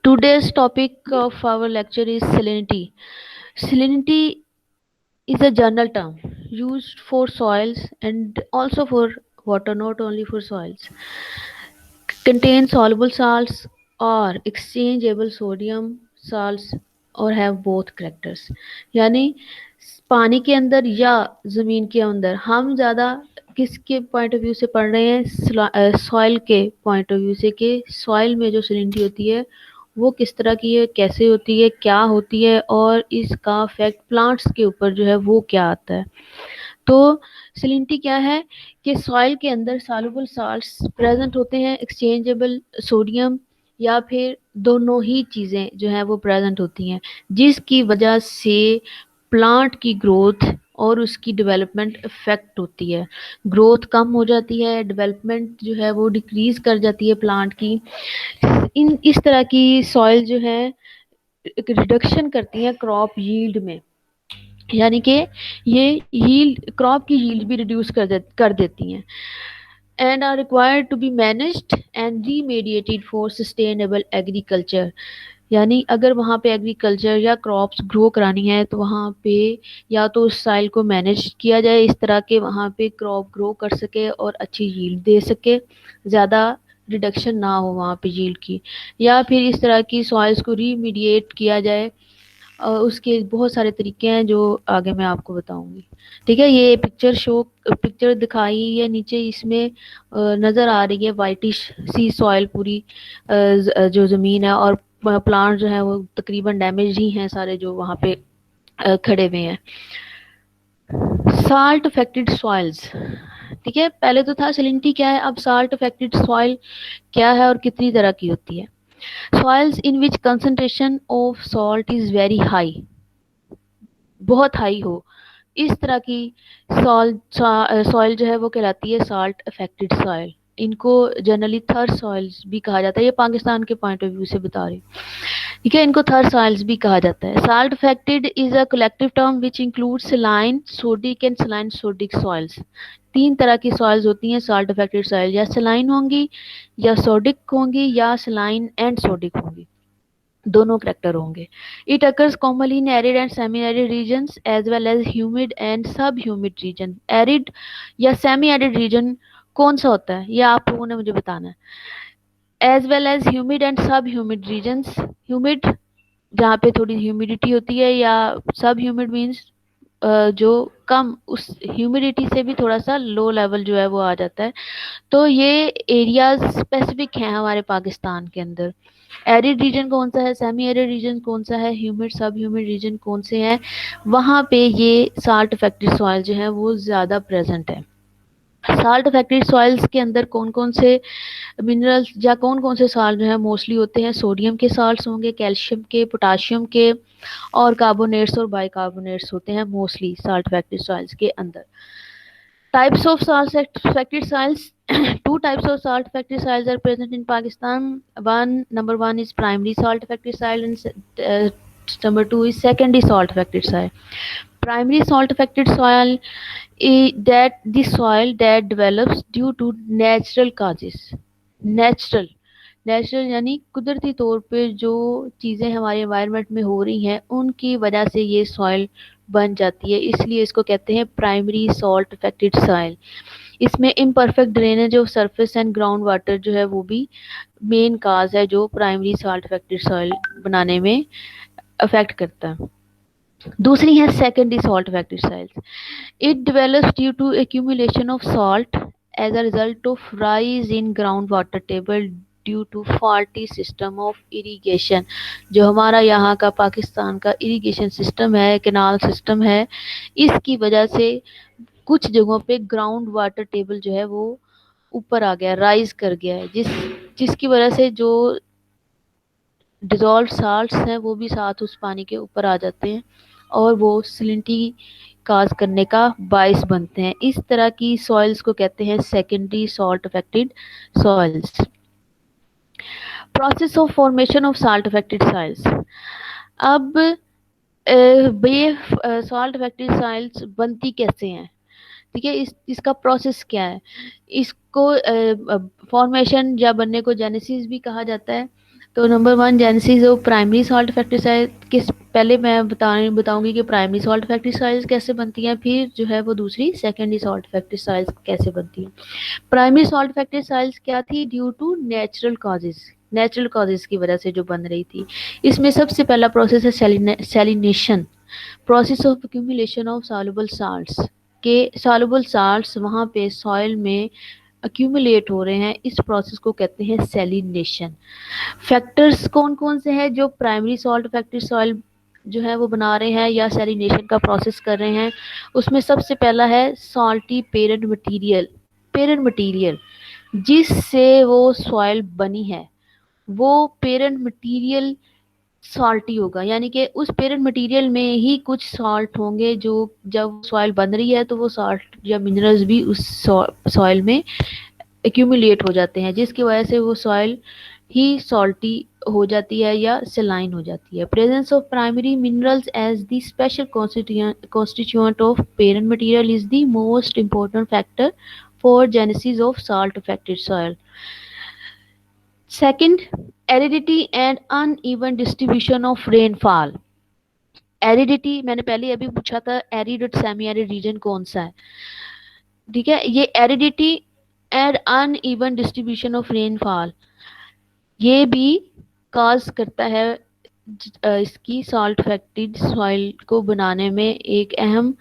Today's topic of our lecture is salinity. Salinity is a general term used for soils and also for water, not only for soils. Contain soluble salts or exchangeable sodium salts और have both characters. यानी पानी के अंदर या ज़मीन के अंदर हम ज़्यादा किसके पॉइंट ऑफ व्यू से पढ़ रहे हैं, सॉइल के पॉइंट ऑफ व्यू से कि सॉइल में जो सलिनिटी होती है वो किस तरह की है, कैसे होती है, क्या होती है और इसका इफेक्ट प्लांट्स के ऊपर जो है वो क्या आता है। तो सलिनिटी क्या है कि सॉइल के अंदर सॉल्युबल साल्ट्स प्रेजेंट होते हैं, एक्सचेंजेबल सोडियम या फिर दोनों ही चीज़ें जो हैं वो प्रेजेंट होती हैं, जिसकी वजह से प्लांट की ग्रोथ और उसकी डेवलपमेंट इफेक्ट होती है। ग्रोथ कम हो जाती है, डेवलपमेंट जो है वो डिक्रीज कर जाती है प्लांट की। इन इस तरह की सॉइल जो है एक रिडक्शन करती है क्रॉप यील्ड में, यानी कि ये यील्ड क्रॉप की यील्ड भी रिड्यूस कर देती हैं and are required to be managed and remediated for sustainable agriculture. यानी अगर वहाँ पे एग्रीकल्चर या क्रॉप्स ग्रो करानी है तो वहाँ पे या तो उस साइल को मैनेज किया जाए इस तरह के वहाँ पे क्रॉप ग्रो कर सके और अच्छी यील्ड दे सके, ज़्यादा रिडक्शन ना हो वहाँ पे यील्ड की, या फिर इस तरह की सॉइल्स को रीमीडिएट किया जाए। उसके बहुत सारे तरीके हैं जो आगे मैं आपको बताऊंगी। ठीक है, ये पिक्चर दिखाई है नीचे, इसमें नज़र आ रही है वाइटिश सी सॉइल पूरी, जो ज़मीन है, और प्लांट जो है वो तकरीबन डैमेज ही हैं सारे जो वहाँ पे खड़े हुए हैं। साल्ट अफेक्टेड सॉइल्स, ठीक है, पहले तो था सलिनिटी क्या है, अब साल्ट अफेक्टेड सॉइल क्या है और कितनी तरह की होती है। Soils in which concentration of salt is very high, बहुत हाई हो, इस तरह की सॉइल जो है वो कहलाती है साल्ट अफेक्टेड सॉइल। इनको जनरली थर सॉइल्स भी कहा जाता है, ये पाकिस्तान के पॉइंट ऑफ व्यू से बता रही हूँ। ठीक है, इनको थर सॉइल्स भी कहा जाता है। Salt affected is a collective term which include saline sodic and saline sodic soils. तीन तरह की सॉइल्स होती हैं साल्ट अफेक्टेड सॉइल, या सलाइन होंगी या सोडिक होंगी या सलाइन एंड सोडिक होंगी, दोनों करैक्टर होंगे। It occurs commonly in arid and semi arid regions as well as humid and sub humid region. Arid या सेमी एरिड रीजन कौन सा होता है ये आप लोगों ने मुझे बताना है। As well as humid and sub humid regions, humid जहाँ पे थोड़ी ह्यूमिडिटी होती है, या सब ह्यूमिड मीन्स जो कम, उस ह्यूमिडिटी से भी थोड़ा सा लो लेवल जो है वो आ जाता है। तो ये एरियाज स्पेसिफिक हैं हमारे पाकिस्तान के अंदर। एरिड रीजन कौन सा है, सेमी एरिड रीजन कौन सा है, ह्यूमिड सब ह्यूमिड रीजन कौन से हैं, वहाँ पे ये साल्ट अफेक्टेड सॉइल जो है वो ज़्यादा प्रेजेंट है। साल्ट अफेक्टेड सॉइल्स के अंदर कौन कौन से मिनरल्स या कौन कौन से साल्ट जो है मोस्टली होते हैं, सोडियम के साल्ट्स होंगे, कैल्शियम के, पोटाशियम के, और कार्बोनेट्स और बाइकार्बोनेट्स होते हैं मोस्टली साल्ट अफेक्टेड सॉइल्स के अंदर। Types of salt affected soils. Two types of salt affected soils are present in Pakistan. Number one is primary salt affected soil, and number two is secondary salt affected soil. Primary salt affected soil is that the soil that develops due to natural causes. Natural natural यानी कुदरती तौर पे जो चीज़ें हमारे environment में हो रही हैं उनकी वजह से ये सॉइल बन जाती है, इसलिए इसको कहते हैं प्राइमरी सॉल्ट अफेक्टेड सॉइल। इसमें imperfect drainage of surface and ground water जो है वो भी मेन काज है जो प्राइमरी सॉल्ट अफेक्टेड सॉइल बनाने में अफेक्ट करता है। दूसरी है secondary salt affected soils. It develops due to accumulation of salt as a result of rise in ground water table due to faulty system of irrigation. जो हमारा यहाँ का पाकिस्तान का इरिगेशन सिस्टम है, कैनाल सिस्टम है, इसकी वजह से कुछ जगहों पे ग्राउंड वाटर टेबल जो है वो ऊपर आ गया, राइज कर गया है, जिसकी वजह से जो डिजॉल्व साल्ट्स हैं वो भी साथ उस पानी के ऊपर आ जाते हैं और वो सलिनिटी काज करने का बायस बनते हैं। इस तरह की सॉइल्स को कहते हैं secondary salt affected soils. Process of formation of salt affected soils. अब ये सॉल्ट अफेक्टेड सॉइल्स बनती कैसे हैं, ठीक है, इसका प्रोसेस क्या है। इसको को फॉर्मेशन या बनने को जेनेसिस भी कहा जाता है। तो number one genesis of primary salt factory size किस, पहले मैं बताऊंगी कि प्राइमरी सॉल्ट फैक्ट्री साइज कैसे बनती है, फिर जो है वो दूसरी सेकेंडरी सॉल्ट फैक्ट्री साइज कैसे बनती है। प्राइमरी सॉल्ट फैक्ट्री साइज क्या थी? ड्यू टू नेचुरल कॉजेज की वजह से जो बन रही थी। इसमें सबसे पहला प्रोसेस है salination, process of accumulation of soluble salts, के सॉल्युबल साल्ट्स वहाँ पे सॉइल में अक्यूमुलेट हो रहे हैं, इस प्रोसेस को कहते हैं सैलिनेशन। फैक्टर्स कौन कौन से हैं जो प्राइमरी सॉल्ट फैक्ट्री सॉइल जो है वो बना रहे हैं या सैलिनेशन का प्रोसेस कर रहे हैं? उसमें सबसे पहला है सॉल्टी पेरेंट मटेरियल जिससे वो सॉइल बनी है, वो पेरेंट मटेरियल सॉल्टी होगा, यानी कि उस पेरेंट मटेरियल में ही कुछ सॉल्ट होंगे जो जब सॉइल बन रही है तो वो सॉल्ट या मिनरल्स भी उस सॉइल में एक्यूमुलेट हो जाते हैं, जिसकी वजह से वो सॉइल ही सॉल्टी हो जाती है या सेलाइन हो जाती है। Presence of primary minerals as the special constituent of parent material is the most important factor for genesis of salt affected soil. Second, aridity and uneven distribution of rainfall. Aridity मैंने पहले अभी पूछा था, एरिड और semi arid region कौन सा है? ठीक है, ये aridity and uneven distribution of rainfall ये भी काज करता है इसकी सॉल्ट फैक्ट्री सॉइल को बनाने में एक अहम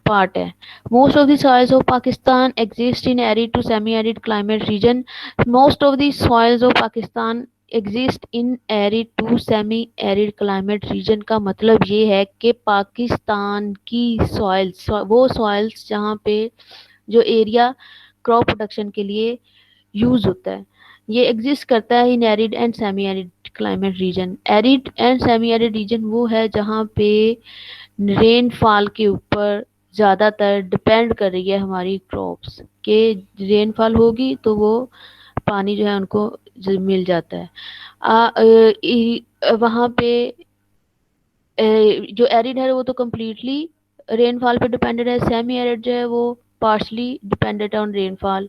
पार्ट है। Most of the soils of Pakistan exist in arid to semi arid climate region. Most of the soils of Pakistan exist in arid to semi arid climate region का मतलब ये है कि पाकिस्तान की सॉइल्स, वो सॉइल्स जहाँ पे जो एरिया क्रॉप प्रोडक्शन के लिए यूज होता है, ये एग्जिस्ट करता है इन arid and semi arid climate reason. Arid and semi arid reason वो है जहाँ पे रेनफॉल के ऊपर ज़्यादातर डिपेंड कर रही है हमारी क्रॉप्स, के रेनफॉल होगी तो वो पानी जो है उनको मिल जाता है। वहाँ पे जो एरिड है वो तो कम्प्लीटली रेनफॉल पे डिपेंडेंट है, सेमी एरिड जो है वो पार्शली डिपेंडेंट ऑन रेनफॉल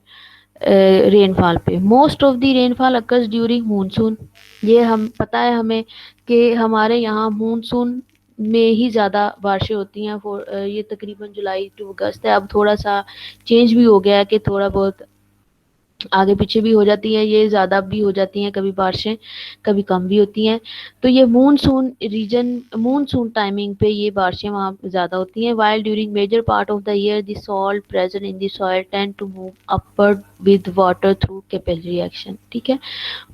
पे। Most of the rainfall occurs during monsoon, ये हम पता है हमें कि हमारे यहाँ मानसून में ही ज़्यादा बारिशें होती हैं। ये तकरीबन जुलाई टू अगस्त है, अब थोड़ा सा चेंज भी हो गया है कि थोड़ा बहुत आगे पीछे भी हो जाती है, ये ज़्यादा भी हो जाती हैं कभी बारिशें, कभी कम भी होती हैं। तो ये मानसून टाइमिंग पे ये बारिशें वहाँ ज़्यादा होती हैं। While during major part of the year the salt present in the soil tend to move upward with water through capillary action. ठीक है,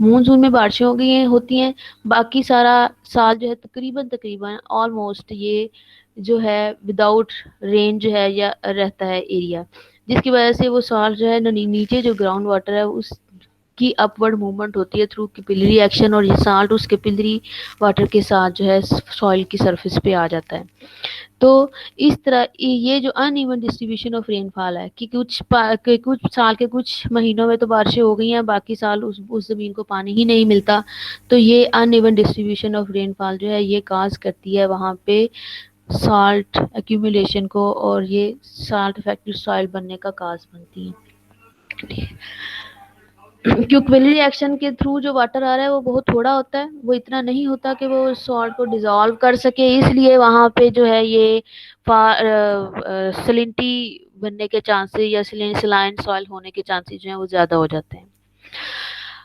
मानसून में बारिशें हो गई होती हैं, बाकी सारा साल जो है तकरीबन ऑलमोस्ट ये जो है विदाउट रेन जो है या रहता है एरिया, जिसकी वजह से वो सॉल्ट जो है नीचे जो ग्राउंड वाटर है उसकी अपवर्ड मूवमेंट होती है थ्रू कैपिलरी एक्शन, और ये सॉल्ट उस कैपिलरी वाटर के साथ जो है सॉइल की सरफेस पे आ जाता है। तो इस तरह ये जो अनइवन डिस्ट्रीब्यूशन ऑफ रेनफॉल है कि कुछ साल के कुछ महीनों में तो बारिशें हो गई हैं, बाकी साल उस ज़मीन को पानी ही नहीं मिलता, तो ये अनइवन डिस्ट्रीब्यूशन ऑफ रेनफॉल जो है ये काज करती है वहाँ पे साल्ट एक्यूमुलेशन को, और ये साल्ट इफेक्टिव सॉइल बनने का काज बनती है। क्यूबिलरी एक्शन के थ्रू जो वाटर आ रहा है वो बहुत थोड़ा होता है, वो इतना नहीं होता कि वो सॉल्ट को डिजोल्व कर सके, इसलिए वहाँ पे जो है ये सलिनिटी बनने के चांसेस या सलाइन सॉइल होने के चांसेस जो हैं वो ज़्यादा हो जाते हैं।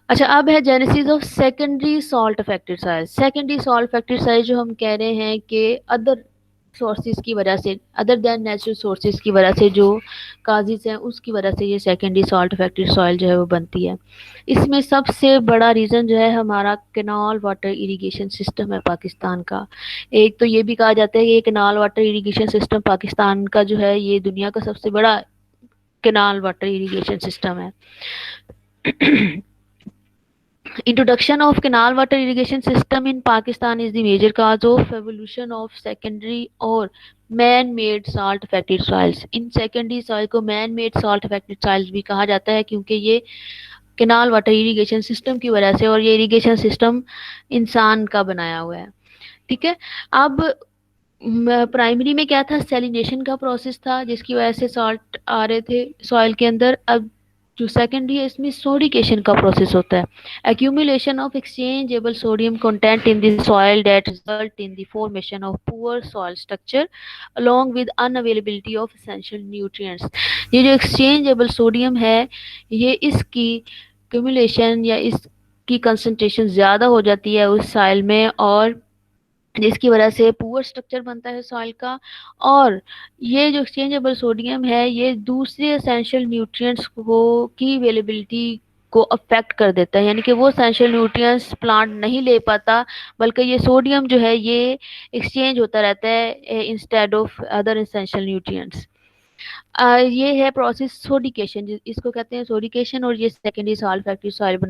अच्छा, अब है genesis of secondary salt affected size. Secondary salt affected size जो हम कह रहे हैं कि अदर सोर्सेज की वजह से, अदर देन नेचुरल सोर्सेज की वजह से जो काजिज हैं उसकी वजह से ये सेकेंडरी सॉल्ट अफेक्टेड सॉइल जो है वो बनती है। इसमें सबसे बड़ा रीज़न जो है हमारा कैनाल वाटर इरिगेशन सिस्टम है पाकिस्तान का। एक तो ये भी कहा जाता है कि canal water irrigation system Pakistan का जो है ये दुनिया का सबसे बड़ा कैनाल वाटर इरिगेशन सिस्टम है। Introduction of canal water irrigation system in Pakistan is the major cause of evolution of secondary or man-made salt affected soils. In secondary soil को man-made salt affected soils भी कहा जाता है क्योंकि ये canal water irrigation system की वजह से, और ये इरिगेशन सिस्टम इंसान का बनाया हुआ है। ठीक है, अब प्राइमरी में क्या था? सैलिनेशन का प्रोसेस था जिसकी वजह से सॉल्ट आ रहे थे सॉइल के अंदर। अब जो सेकंड है इसमें सोडिकेशन का प्रोसेस होता है, accumulation of exchangeable sodium content in the soil that result in the formation of poor soil structure along with unavailability of essential nutrients। ये जो exchangeable sodium है, ये इसकी accumulation या इसकी concentration ज़्यादा हो जाती है उस soil में, और जिसकी वजह से पुअर स्ट्रक्चर बनता है सॉइल का। और ये जो एक्सचेंजेबल सोडियम है ये दूसरे एसेंशियल न्यूट्रिएंट्स को की अवेलेबिलिटी को अफेक्ट कर देता है, यानी कि वो एसेंशियल न्यूट्रिएंट्स प्लांट नहीं ले पाता, बल्कि ये सोडियम जो है ये एक्सचेंज होता रहता है instead of other essential nutrients. ये है प्रोसेस सोडिकेशन, इसको कहते हैं सोडिकेशन, और ये सेकेंडरी सॉल्ट फैक्ट्री सॉइल बना